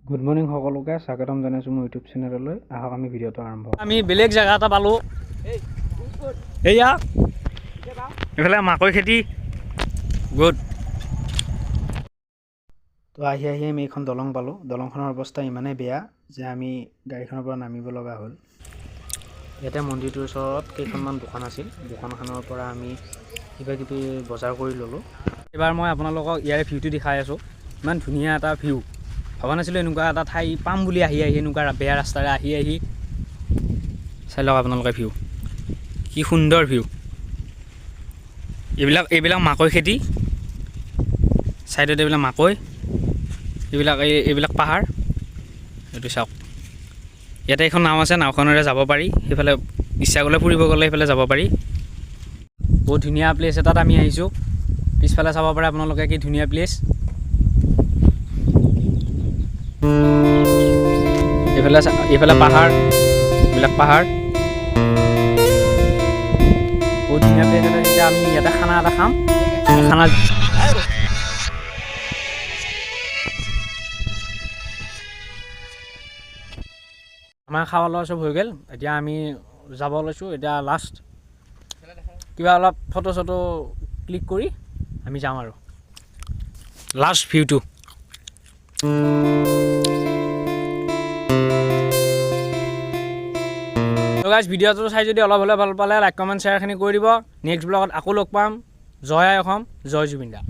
Good morning সকলোকে স্বাগতম জনাইছোঁ মোৰ ইউটিউব চেনেললৈ। আহক আমি ভিডিঅ'টো আৰম্ভ। আমি বেলেগ জেগা এটা পালোঁ। এয়া এইফালে মাকৈ খেতি গুড। তো আহি আমি এইখন দলং পালোঁ। দলংখনৰ অৱস্থা ইমানেই বেয়া যে আমি গাড়ীখনৰ পৰা নামিব লগা হ'ল। ইয়াতে মন্দিৰটোৰ ওচৰত কেইখনমান দোকান আছিল। দোকানখনৰ পৰা আমি কিবাকিবি বজাৰ কৰি ল'লোঁ। এইবাৰ মই আপোনালোকক ইয়াৰে ভিউটো দেখাই আছোঁ। ইমান ধুনীয়া এটা ভিউ। ভবা নাছিলোঁ এনেকুৱা এটা ঠাই পাম বুলি আহি এনেকুৱা বেয়া ৰাস্তাৰে আহি চাই লওক আপোনালোকে ভিউ, কি সুন্দৰ ভিউ। এইবিলাক মাকৈ খেতি, ছাইডত এইবিলাক মাকৈ, এইবিলাক পাহাৰ। এইটো চাওক, ইয়াতে এখন নাও আছে, নাওখনেৰে যাব পাৰি। সেইফালে ইচ্ছা গ'লে ফুৰিব গ'লে সেইফালে যাব পাৰি। বহুত ধুনীয়া প্লেচ এটাত আমি আহিছোঁ। পিছফালে চাব পাৰে আপোনালোকে কি ধুনীয়া প্লেচ। এইফালে পাহাৰ, এইবিলাক পাহাৰ। বহুত ধুনীয়া প্লেচ এটা। যেতিয়া আমি ইয়াতে খানা এটা খাম, খানা আমাৰ খাৱা লোৱা চব হৈ গ'ল। এতিয়া আমি যাব লৈছোঁ। এতিয়া লাষ্ট কিবা অলপ ফটো চটো ক্লিক কৰি আমি যাম আৰু লাষ্ট ভিউটো। তো গাইজ, ভিডিঅ'টো চাই যদি অলপ হ'লে ভাল পালে লাইক কমেণ্ট শ্বেয়াৰখিনি কৰি দিব। নেক্সট ব্লগত আকৌ লগ পাম। জয় আই অসম, জয় জুবিন দা।